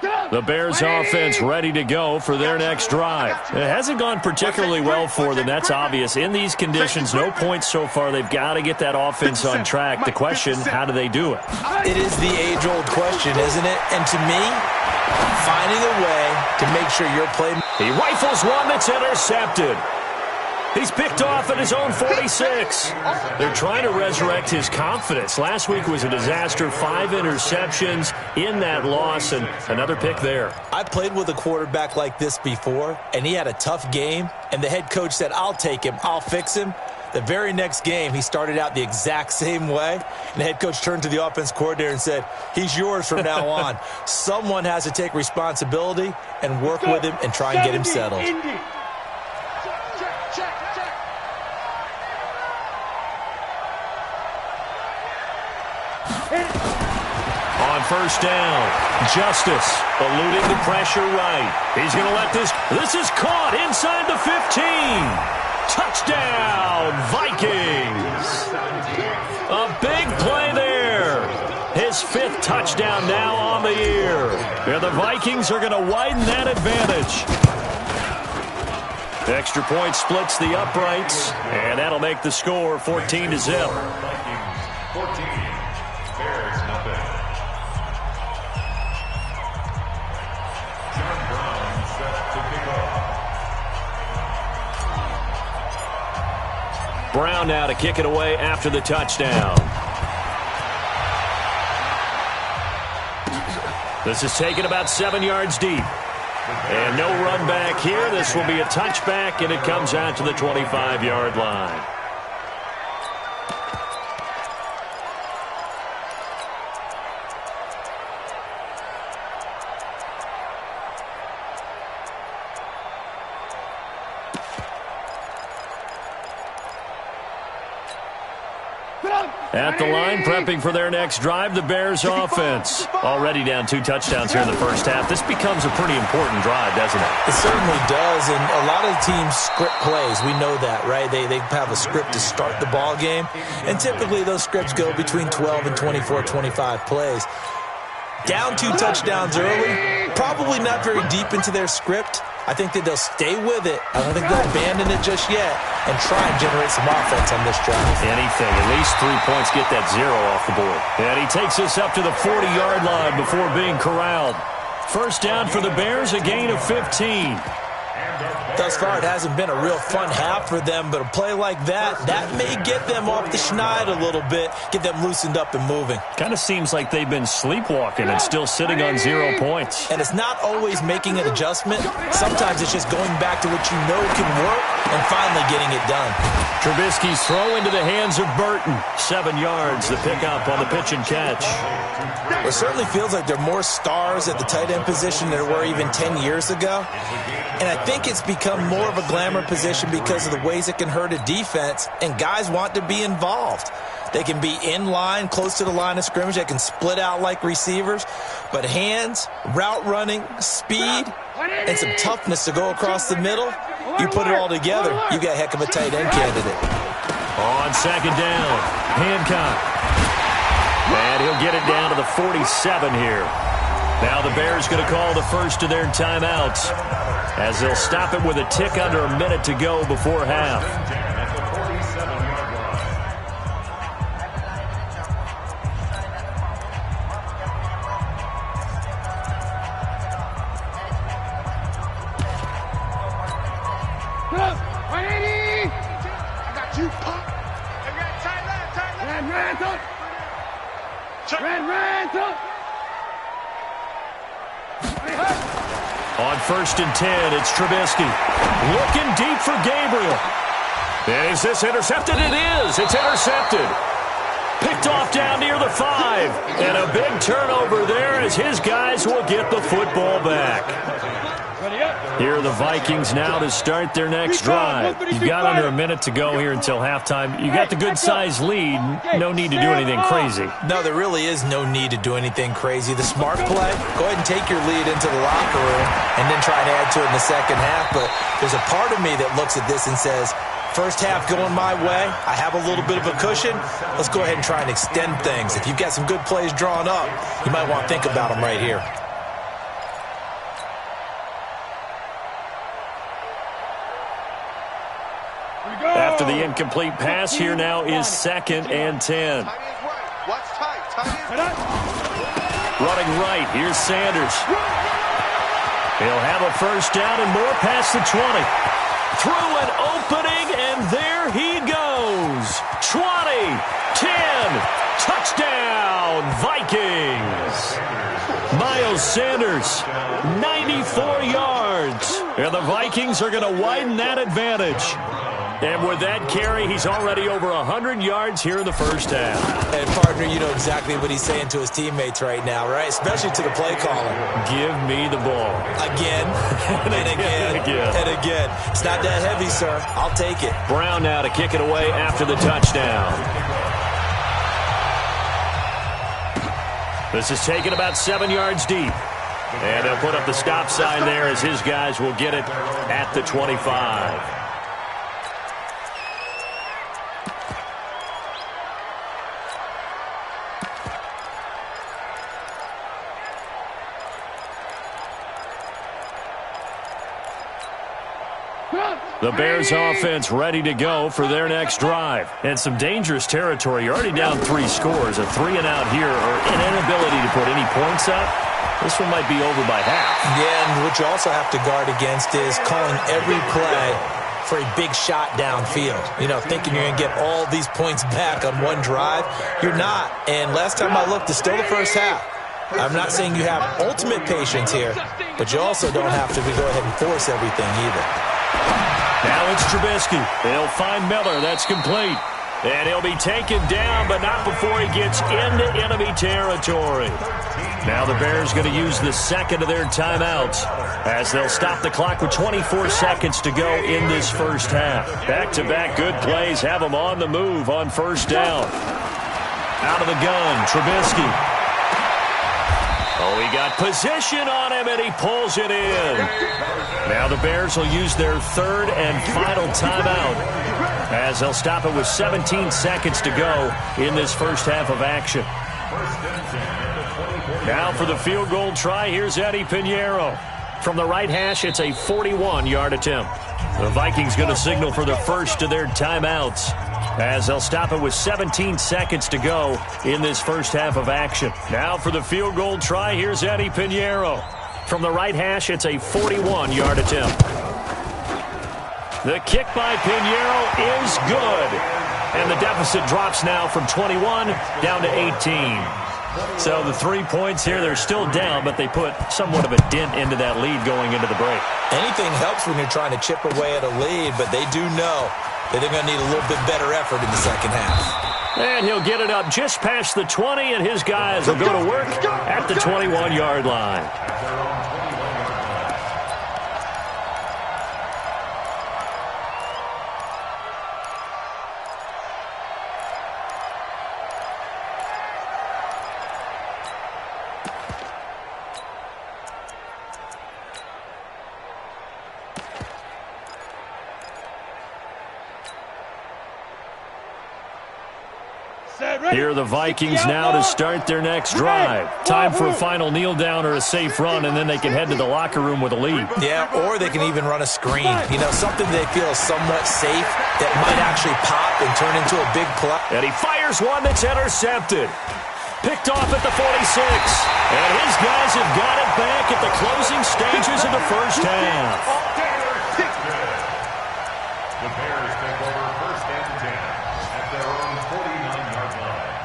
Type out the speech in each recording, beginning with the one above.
The Bears offense ready to go for their next drive. It hasn't gone particularly well for them. That's obvious. In these conditions, no points so far. They've got to get that offense on track. The question, how do they do it? It is the age-old question, isn't it? And to me, finding a way to make sure your play... He rifles one that's intercepted. He's picked off at his own 46. They're trying to resurrect his confidence. Last week was a disaster. 5 interceptions in that loss, and another pick there. I played with a quarterback like this before, and he had a tough game, and the head coach said, I'll take him, I'll fix him. The very next game, he started out the exact same way, and the head coach turned to the offense coordinator and said, he's yours from now on. Someone has to take responsibility and work with him and try and get him settled. On first down, Justice eluding the pressure right. He's going to let this is caught inside the 15. Touchdown, Vikings. A big play there. His 5th touchdown now on the year. And the Vikings are going to widen that advantage. The extra point splits the uprights, and that'll make the score 14-0. Vikings 14. Bears nothing. John Brown set to kick off. Brown now to kick it away after the touchdown. This is taken about 7 yards deep. And no run back here. This will be a touchback, and it comes out to the 25-yard line. At the line, prepping for their next drive, the Bears offense. Already down 2 touchdowns here in the first half. This becomes a pretty important drive, doesn't it? It certainly does, and a lot of teams script plays. We know that, right? They have a script to start the ball game, and typically those scripts go between 12 and 24, 25 plays. Down 2 touchdowns early, probably not very deep into their script. I think that they'll stay with it. I don't think they'll abandon it just yet and try and generate some offense on this drive. Anything. At least 3 points, get that 0 off the board. And he takes us up to the 40-yard line before being corralled. First down for the Bears, a gain of 15. Thus far, it hasn't been a real fun half for them, but a play like that may get them off the schneid a little bit, get them loosened up and moving. Kind of seems like they've been sleepwalking and still sitting on 0 points. And it's not always making an adjustment. Sometimes it's just going back to what you know can work and finally getting it done. Trubisky's throw into the hands of Burton. 7 yards, the pickup on the pitch and catch. It certainly feels like there are more stars at the tight end position than there were even 10 years ago. And I think it's become more of a glamour position because of the ways it can hurt a defense, and guys want to be involved. They can be in line, close to the line of scrimmage. They can split out like receivers. But hands, route running, speed, and some toughness to go across the middle, you put it all together, you got a heck of a tight end candidate. On second down, Hancock. And he'll get it down to the 47 here. Now the Bears going to call the first of their timeouts, as they'll stop it with a tick under a minute to go before half. On first and 10, it's Trubisky. Looking deep for Gabriel. And is this intercepted? It is. It's intercepted. Picked off down near the 5. And a big turnover there as his guys will get the football back. Here are the Vikings now to start their next drive. You've got under a minute to go here until halftime. You got the good-sized lead. No need to do anything crazy. No, there really is no need to do anything crazy. The smart play, go ahead and take your lead into the locker room and then try and add to it in the second half. But there's a part of me that looks at this and says, first half going my way, I have a little bit of a cushion. Let's go ahead and try and extend things. If you've got some good plays drawn up, you might want to think about them right here. After the incomplete pass, here now is 2nd and 10. Running right, here's Sanders. He'll have a first down and more past the 20. Through an opening, and there he goes. 20, 10, touchdown, Vikings. Miles Sanders, 94 yards. And the Vikings are going to widen that advantage. And with that carry, he's already over 100 yards here in the first half. And, partner, you know exactly what he's saying to his teammates right now, right? Especially to the play caller. Give me the ball. Again, and again, and again. It's not that heavy, sir. I'll take it. Brown now to kick it away after the touchdown. This is taken about 7 yards deep. And they'll put up the stop sign there as his guys will get it at the 25. The Bears offense ready to go for their next drive. And some dangerous territory. You're already down 3 scores. A 3-and-out here or an inability to put any points up. This one might be over by half. Yeah, and what you also have to guard against is calling every play for a big shot downfield. You know, thinking you're going to get all these points back on one drive. You're not. And last time I looked, it's still the first half. I'm not saying you have ultimate patience here, but you also don't have to go ahead and force everything either. Now it's Trubisky. They'll find Miller. That's complete. And he'll be taken down, but not before he gets into enemy territory. Now the Bears going to use the second of their timeouts as they'll stop the clock with 24 seconds to go in this first half. Back-to-back good plays have them on the move on first down. Out of the gun, Trubisky. Oh, he got position on him, and he pulls it in. Now the Bears will use their third and final timeout as they'll stop it with 17 seconds to go in this first half of action. Now for the field goal try, here's Eddie Pinheiro. From the right hash, it's a 41-yard attempt. The Vikings going to signal for the first of their timeouts as they'll stop it with 17 seconds to go in this first half of action. Now for the field goal try, here's Eddie Pinheiro. From the right hash, it's a 41-yard attempt. The kick by Pinheiro is good. And the deficit drops now from 21 down to 18. So the 3 points here, they're still down, but they put somewhat of a dent into that lead going into the break. Anything helps when you're trying to chip away at a lead, but they do know that they're going to need a little bit better effort in the second half. And he'll get it up just past the 20, and his guys will go to work at the 21-yard line. Here are the Vikings now to start their next drive. Time for a final kneel down or a safe run, and then they can head to the locker room with a lead. Yeah, or they can even run a screen. You know, something they feel is somewhat safe that might actually pop and turn into a big play. And he fires one that's intercepted. Picked off at the 46. And his guys have got it back at the closing stages of the first half. The Bears take over first and 10 at their own 49-yard line.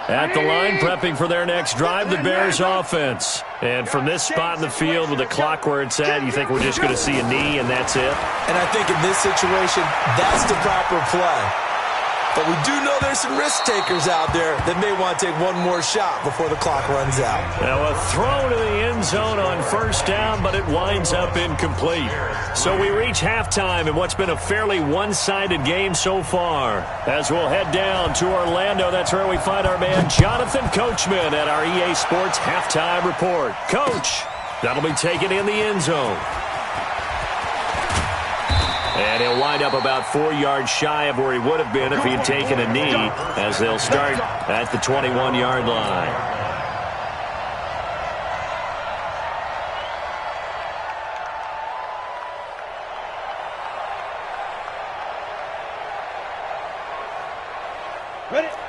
At the line, prepping for their next drive, the Bears offense. And from this spot in the field with the clock where it's at, you think we're just going to see a knee and that's it? And I think in this situation, that's the proper play. But we do know there's some risk takers out there that may want to take one more shot before the clock runs out. Now a throw to the end zone on first down, but it winds up incomplete. So we reach halftime in what's been a fairly one-sided game so far. As we'll head down to Orlando, that's where we find our man Jonathan Coachman at our EA Sports Halftime Report. Coach, that'll be taken in the end zone. And he'll wind up about 4 yards shy of where he would have been if he had taken a knee, as they'll start at the 21-yard line.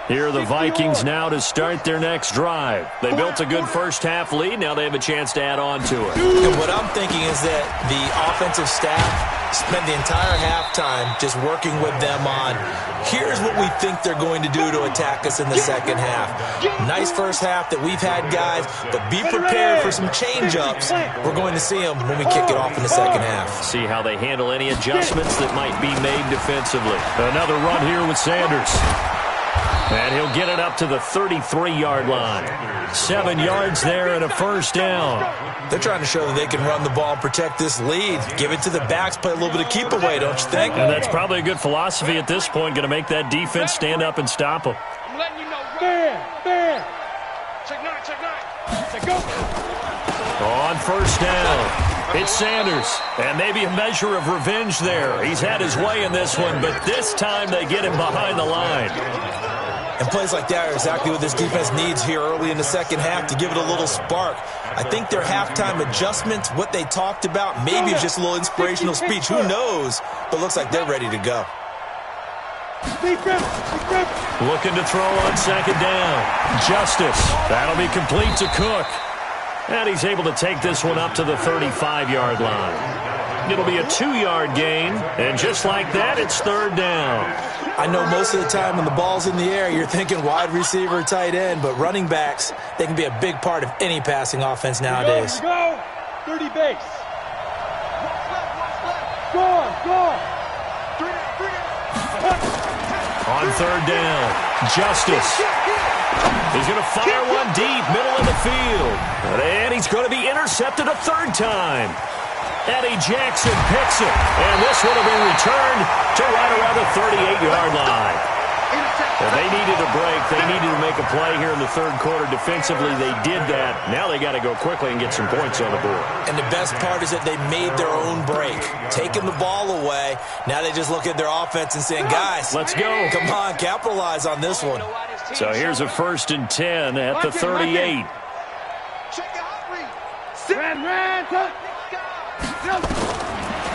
Here are the Vikings now to start their next drive. They built a good first-half lead. Now they have a chance to add on to it. And what I'm thinking is that the offensive staff spent the entire halftime just working with them on, here's what we think they're going to do to attack us in the second half. Nice first half that we've had, guys, but be prepared for some change-ups. We're going to see them when we kick it off in the second half. See how they handle any adjustments that might be made defensively. Another run here with Sanders. And he'll get it up to the 33-yard line. 7 yards there and a first down. They're trying to show that they can run the ball and protect this lead. Give it to the backs, play a little bit of keep away, don't you think? And that's probably a good philosophy at this point, going to make that defense stand up and stop them. I'm letting you know. Fair. Check go. On first down, it's Sanders. And maybe a measure of revenge there. He's had his way in this one, but this time they get him behind the line. And plays like that are exactly what this defense needs here early in the second half to give it a little spark. I think their halftime adjustments, what they talked about, maybe it's just a little inspirational speech. Who knows? But looks like they're ready to go. Looking to throw on second down. Justice. That'll be complete to Cook. And he's able to take this one up to the 35-yard line. It'll be a 2-yard gain. And just like that, it's third down. I know most of the time when the ball's in the air, you're thinking wide receiver, tight end, but running backs, they can be a big part of any passing offense nowadays. Go. 30 base. Go. On third down, Justice. He's going to fire one deep, middle of the field. And he's going to be intercepted a third time. Eddie Jackson picks it. And this one will be returned to right around the 38-yard line. Well, they needed a break. They needed to make a play here in the third quarter. Defensively, they did that. Now they got to go quickly and get some points on the board. And the best part is that they made their own break, taking the ball away. Now they just look at their offense and saying, guys, let's go. Come on, capitalize on this one. So here's a 1st and 10 at the 38.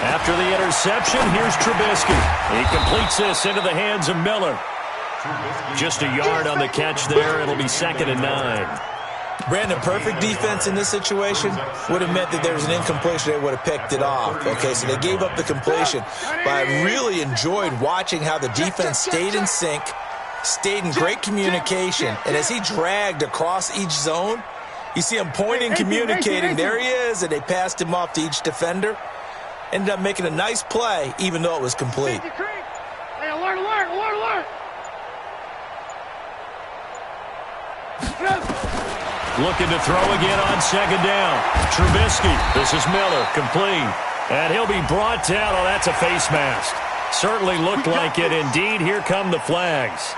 After the interception, here's Trubisky. He completes this into the hands of Miller. Just a yard on the catch there. It'll be 2nd and 9. Brandon, perfect defense in this situation would have meant that there was an incompletion. They would have picked it off. Okay, so they gave up the completion. But I really enjoyed watching how the defense stayed in sync, stayed in great communication. And as he dragged across each zone, you see him pointing, communicating. There he is, and they passed him off to each defender. Ended up making a nice play, even though it was complete. Hey, alert. Looking to throw again on second down. Trubisky. This is Miller. Complete. And he'll be brought down. Oh, that's a face mask. Certainly looked like it. Indeed, here come the flags.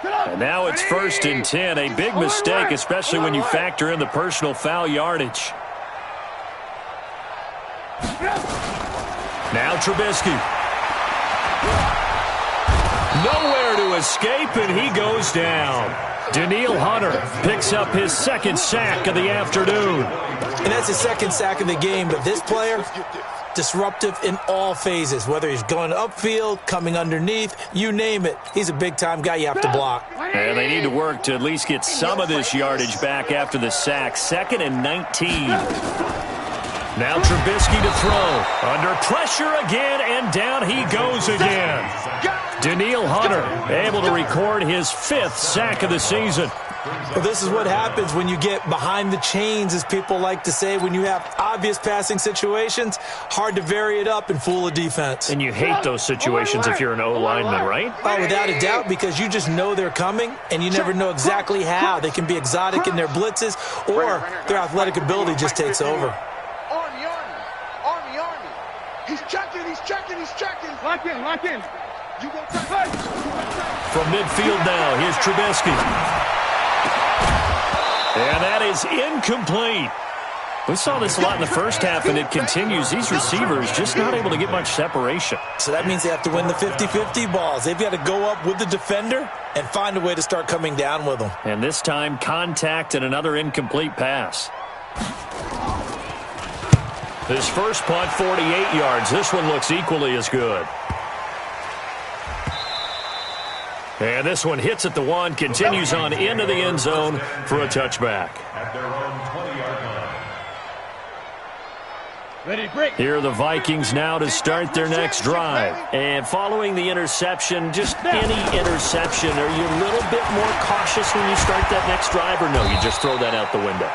And now it's 1st and 10. A big mistake, especially when you factor in the personal foul yardage. Now Trubisky. Nowhere to escape, and he goes down. Daniil Hunter picks up his 2nd sack of the afternoon. And that's his 2nd sack of the game, but this player, disruptive in all phases, whether he's going upfield, coming underneath, you name it. He's a big-time guy you have to block. And they need to work to at least get some of this yardage back after the sack. 2nd and 19. Now Trubisky to throw. Under pressure again, and down he goes again. Daniil Hunter able to record his 5th sack of the season. Well, this is what happens when you get behind the chains, as people like to say. When you have obvious passing situations, hard to vary it up and fool a defense. And you hate those situations if you're an O-lineman, right? Oh, without a doubt, because you just know they're coming, and you never know exactly how. They can be exotic in their blitzes, or their athletic ability just takes over. Army. He's checking. Lock in. You go touch. From midfield now, here's Trubisky. And that is incomplete. We saw this a lot in the first half, and it continues. These receivers just not able to get much separation. So that means they have to win the 50-50 balls. They've got to go up with the defender and find a way to start coming down with them. And this time, contact and another incomplete pass. His first punt, 48 yards. This one looks equally as good. And this one hits at the 1, continues on into the end zone for a touchback. At their own 20-yard line. Ready to break. Here are the Vikings now to start their next drive. And following the interception, just any interception, are you a little bit more cautious when you start that next drive, or no, you just throw that out the window?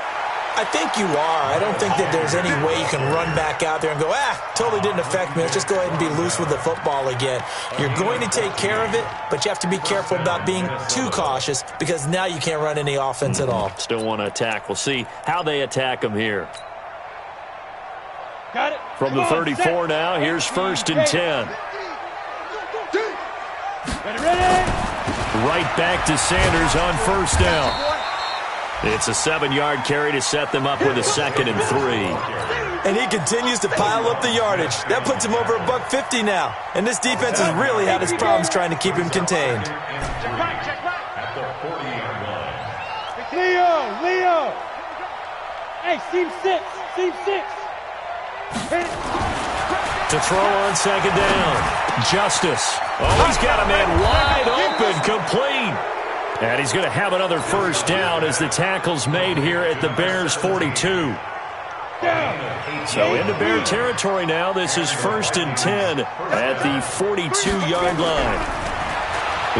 I think you are. I don't think that there's any way you can run back out there and go, totally didn't affect me. Let's just go ahead and be loose with the football again. You're going to take care of it, but you have to be careful about being too cautious because now you can't run any offense at all. Still want to attack. We'll see how they attack them here. Got it. From the 34 now, here's 1st and 10. Ready. Right back to Sanders on 1st down. It's a 7-yard carry to set them up with a 2nd and 3. And he continues to pile up the yardage. That puts him over $150 now. And this defense has really had its problems trying to keep him contained. At the 40-yard line. Leo. Hey, seam 6. To throw on 2nd down. Justice. Oh, he's got a man wide open, complete. And he's going to have another 1st down as the tackle's made here at the Bears' 42. So into Bear territory now. This is 1st and 10 at the 42-yard line.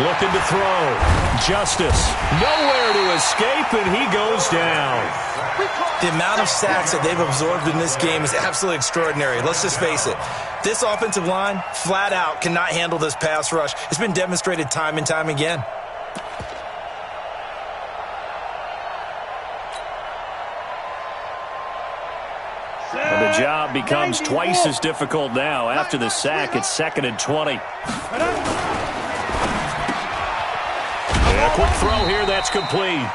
Looking to throw. Justice. Nowhere to escape, and he goes down. The amount of sacks that they've absorbed in this game is absolutely extraordinary. Let's just face it. This offensive line, flat out, cannot handle this pass rush. It's been demonstrated time and time again. And the job becomes twice as difficult now. After the sack, it's 2nd and 20. And a quick throw here, that's complete.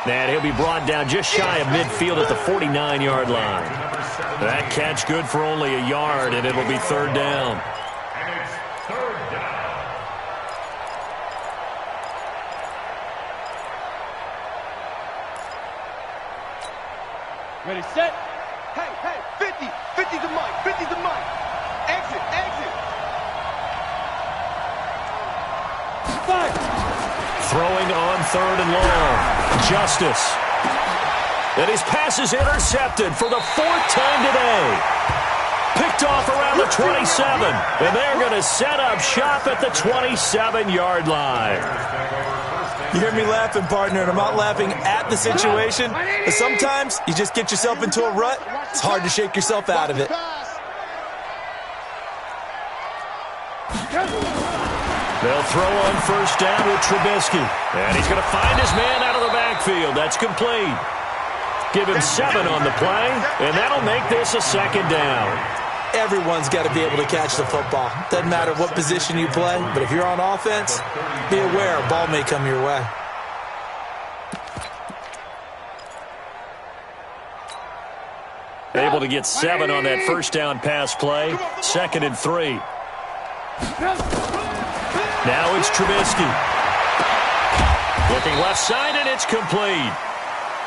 And he'll be brought down just shy of midfield at the 49-yard line. That catch good for only a yard, and it'll be 3rd down. And it's 3rd down. Ready, set. Hey, 50. 50 to Mike. 50 to Mike. Exit. 5. Throwing on 3rd and long. Justice. And his pass is intercepted for the 4th time today. Picked off around the 27. And they're going to set up shop at the 27-yard line. You hear me laughing, partner, and I'm not laughing at the situation. But sometimes you just get yourself into a rut. It's hard to shake yourself out of it. They'll throw on 1st down with Trubisky. And he's going to find his man out of the backfield. That's complete. Give him 7 on the play, and that'll make this a 2nd down. Everyone's got to be able to catch the football. Doesn't matter what position you play, but if you're on offense, be aware a ball may come your way. Able to get 7 on that 1st down pass play. 2nd and 3. Now it's Trubisky. Looking left side, and it's complete.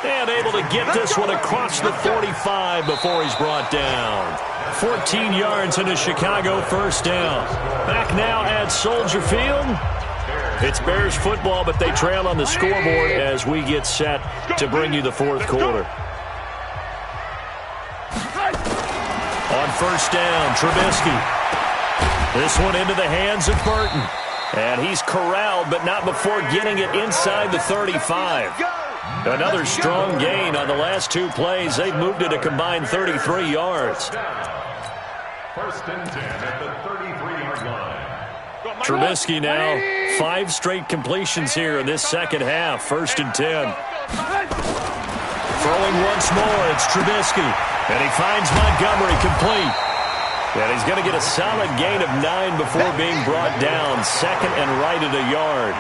And able to get this one across the 45 before he's brought down. 14 yards into Chicago 1st down. Back now at Soldier Field. It's Bears football, but they trail on the scoreboard as we get set to bring you the 4th quarter. On 1st down, Trubisky. This one into the hands of Burton. And he's corralled, but not before getting it inside the 35. Another strong gain on the last 2 plays. They've moved it a combined 33 yards. 1st and 10 at the 33-yard line. Trubisky now, 5 straight completions here in this 2nd half. 1st and 10. Throwing once more, it's Trubisky. And he finds Montgomery complete. And he's going to get a solid gain of 9 before being brought down. 2nd and right at a yard.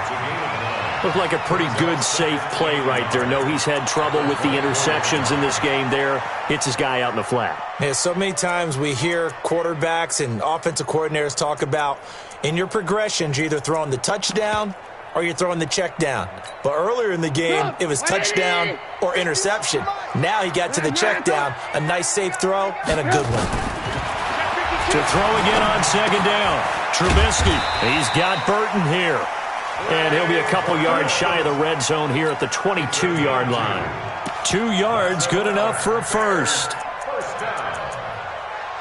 Looked like a pretty good, safe play right there. No, he's had trouble with the interceptions in this game there. Hits his guy out in the flat. Yeah, so many times we hear quarterbacks and offensive coordinators talk about in your progressions, you're either throwing the touchdown or you're throwing the check down. But earlier in the game, it was touchdown or interception. Now he got to the check down, a nice safe throw and a good one. To throw again on second down. Trubisky, he's got Burton here. And he'll be a couple yards shy of the red zone here at the 22-yard line. 2 yards, good enough for a first. First down.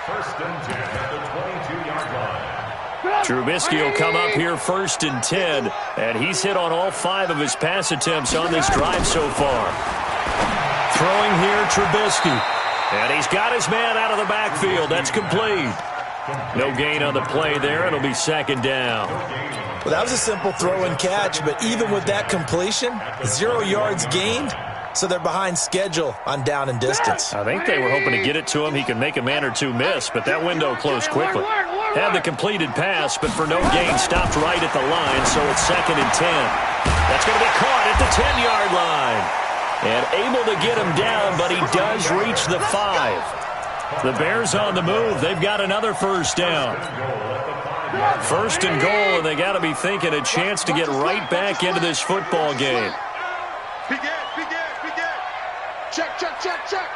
First and 10 at the 22-yard line. Trubisky will come up here first and 10, and he's hit on all 5 of his pass attempts on this drive so far. Throwing here, Trubisky. And he's got his man out of the backfield. That's complete. No gain on the play there. It'll be second down. Well, that was a simple throw and catch, but even with that completion, 0 yards gained, so they're behind schedule on down and distance. I think they were hoping to get it to him. He could make a man or two miss, but that window closed quickly. Had the completed pass, but for no gain, stopped right at the line, so it's second and 10. That's going to be caught at the 10-yard line. And able to get him down, but he does reach the 5. The Bears on the move. They've got another first down. First and goal, and they got to be thinking a chance to get right back into this football game. Begin. Check. Joker.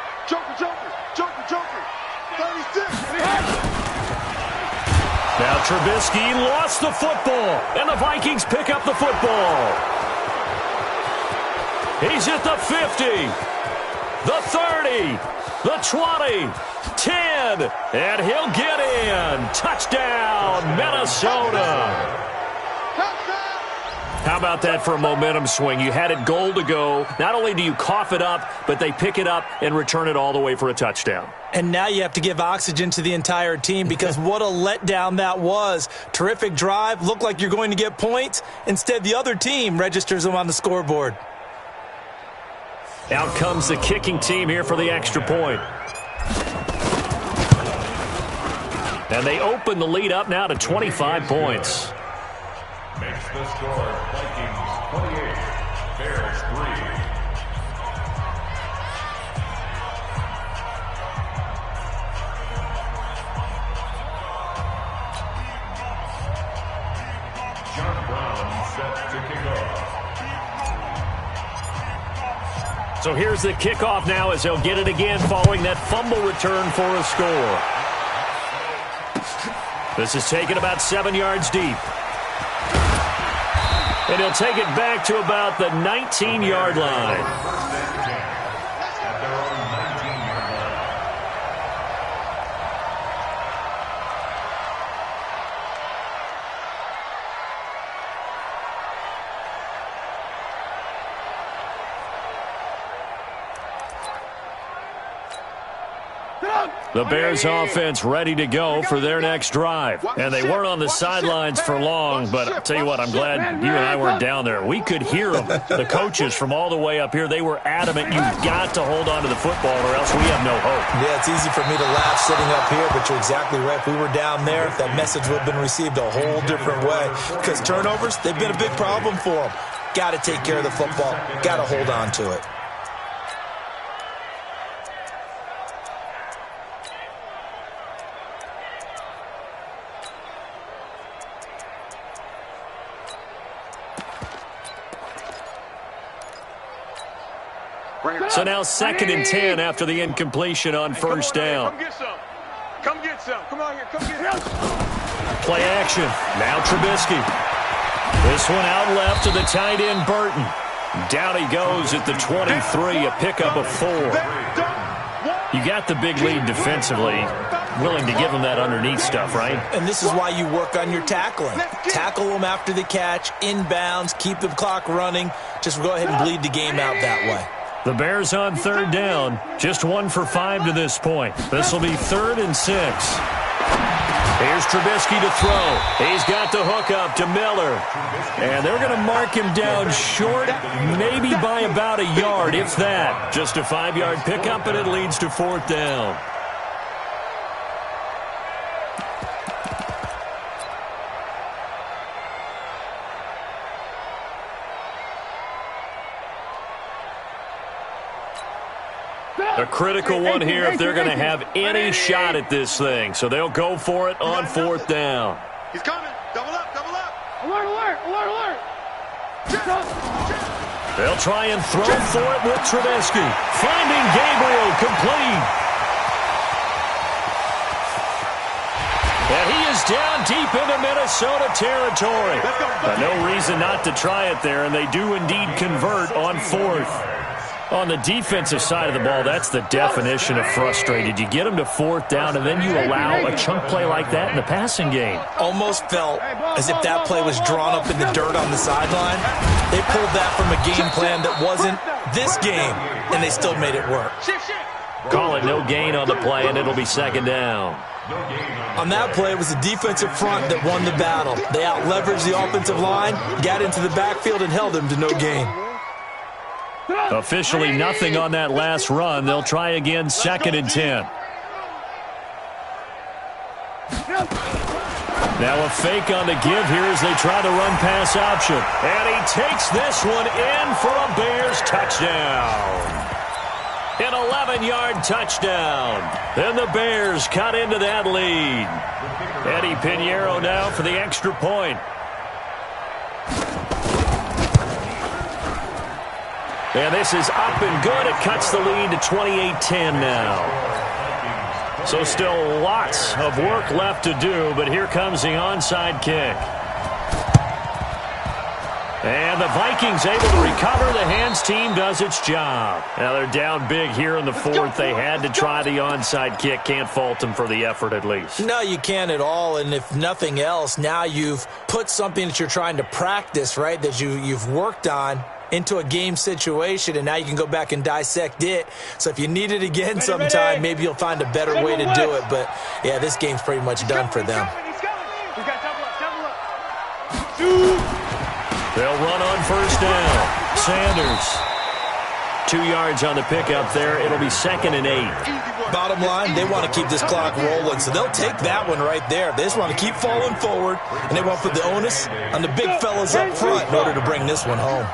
36. Now Trubisky lost the football, and the Vikings pick up the football. He's at the 50, the 30, the 20, 10, and he'll get in. Touchdown, Minnesota. How about that for a momentum swing? You had it goal to go. Not only do you cough it up, but they pick it up and return it all the way for a touchdown. And now you have to give oxygen to the entire team because what a letdown that was. Terrific drive. Looked like you're going to get points. Instead, the other team registers them on the scoreboard. Out comes the kicking team here for the extra point. And they open the lead up now to 25 points. Makes the score Vikings 28, Bears 3. John Brown set to kick off. So here's the kickoff now as they'll get it again following that fumble return for a score. This is taken about 7 yards deep. And he'll take it back to about the 19-yard line. At their own 19-yard line. The Bears offense ready to go for their next drive. And they weren't on the sidelines for long, but I'll tell you what, I'm glad you and I weren't down there. We could hear them, the coaches from all the way up here. They were adamant, you've got to hold on to the football or else we have no hope. Yeah, it's easy for me to laugh sitting up here, but you're exactly right. If we were down there, that message would have been received a whole different way. Because turnovers, they've been a big problem for them. Got to take care of the football. Got to hold on to it. So now second and 10 after the incompletion on first down. Come get some. Come on here. Come get some. Play action. Now Trubisky. This one out left to the tight end Burton. Down he goes at the 23, a pickup of 4. You got the big lead defensively. Willing to give him that underneath stuff, right? And this is why you work on your tackling. Tackle them after the catch, inbounds, keep the clock running. Just go ahead and bleed the game out that way. The Bears on third down. Just 1 for 5 to this point. This will be 3rd and 6. Here's Trubisky to throw. He's got the hook up to Miller. And they're going to mark him down short, maybe by about a yard, if that. Just a 5-yard pickup, and it leads to 4th down. A critical one here if they're going to have any shot at this thing. So they'll go for it on 4th down. He's coming. Double up, double up. Alert, alert, alert, alert. They'll try and throw for it with Trubisky. Finding Gabriel complete. And he is down deep into Minnesota territory. But no reason not to try it there, and they do indeed convert on 4th. On the defensive side of the ball, that's the definition of frustrated. You get them to 4th down, and then you allow a chunk play like that in the passing game. Almost felt as if that play was drawn up in the dirt on the sideline. They pulled that from a game plan that wasn't this game, and they still made it work. Call it no gain on the play, and it'll be 2nd down. On that play, it was the defensive front that won the battle. They out-leveraged the offensive line, got into the backfield, and held them to no gain. Officially nothing on that last run. They'll try again, 2nd and 10. Now a fake on the give here as they try the run-pass option. And he takes this one in for a Bears touchdown. An 11-yard touchdown. And the Bears cut into that lead. Eddie Pinheiro now for the extra point. And this is up and good. It cuts the lead to 28-10 now. So still lots of work left to do, but here comes the onside kick. And the Vikings able to recover. The hands team does its job. Now they're down big here in the 4th. They had to try the onside kick. Can't fault them for the effort at least. No, you can't at all. And if nothing else, now you've put something that you're trying to practice, right, that you've worked on into a game situation, and now you can go back and dissect it. So if you need it again sometime, maybe you'll find a better way to do it. But, yeah, this game's pretty much done for them. They'll run on 1st down. Sanders. 2 yards on the pickup there. It'll be 2nd and 8. Bottom line, they want to keep this clock rolling, so they'll take that one right there. They just want to keep falling forward, and they want to put the onus on the big fellas up front in order to bring this one home.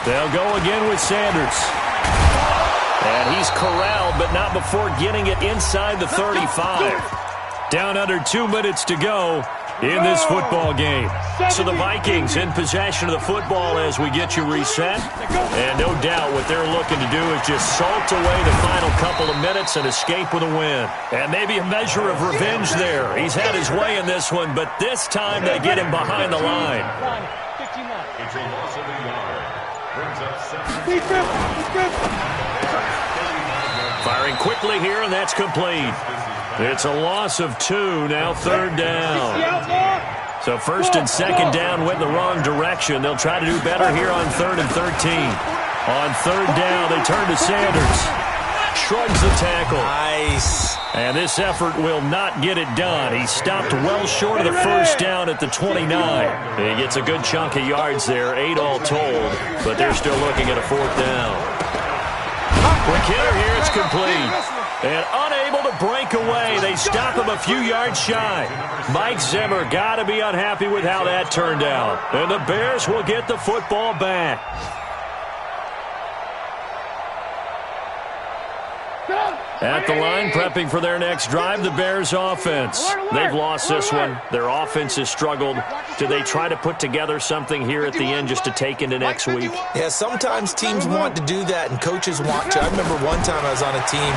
They'll go again with Sanders. And he's corralled, but not before getting it inside the 35. Down under 2 minutes to go in this football game. So the Vikings in possession of the football as we get you reset. And no doubt what they're looking to do is just salt away the final couple of minutes and escape with a win. And maybe a measure of revenge there. He's had his way in this one, but this time they get him behind the line. It's a loss of a yard. Brings up 7. Firing quickly here, and that's complete. It's a loss of 2, now 3rd down. So 1st and 2nd down went the wrong direction. They'll try to do better here on 3rd and 13. On 3rd down, they turn to Sanders. Shrugs the tackle. Nice. And this effort will not get it done. He stopped well short of the 1st down at the 29. He gets a good chunk of yards there, 8 all told, but they're still looking at a 4th down. Quick hitter here, it's complete. And unable to break away, they stop him a few yards shy. Mike Zimmer got to be unhappy with how that turned out. And the Bears will get the football back. At the line, prepping for their next drive, the Bears offense. They've lost this one. Their offense has struggled. Do they try to put together something here at the end just to take into next week? Yeah, sometimes teams want to do that and coaches want to. I remember one time I was on a team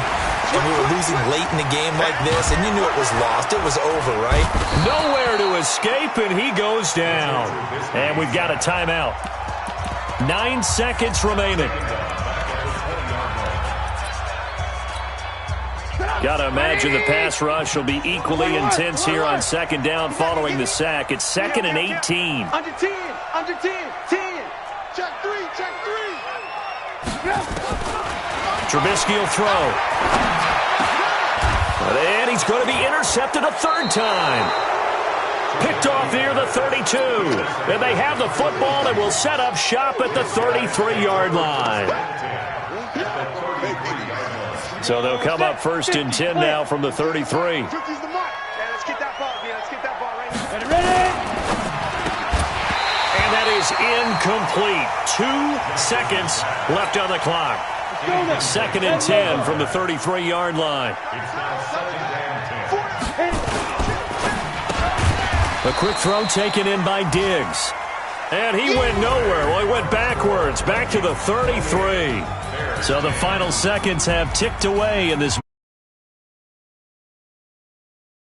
and we were losing late in the game like this, and you knew it was lost. It was over, right? Nowhere to escape, and he goes down. And we've got a timeout. 9 seconds remaining. Got to imagine the pass rush will be equally intense here on 2nd down following the sack. It's 2nd and 18. Under 10, under 10, 10. Check 3, check 3. Trubisky will throw. And he's going to be intercepted a 3rd time. Picked off near the 32. And they have the football and will set up shop at the 33-yard line. So they'll come up 1st and 10 now from the 33. Let's get that ball, man. Let's get that ball right now. Ready? And that is is incomplete. 2 seconds left on the clock. 2nd and 10 from the 33-yard line. It's now 2nd and 10. A quick throw taken in by Diggs. And he went nowhere. Well, he went backwards, back to the 33. So the final seconds have ticked away in this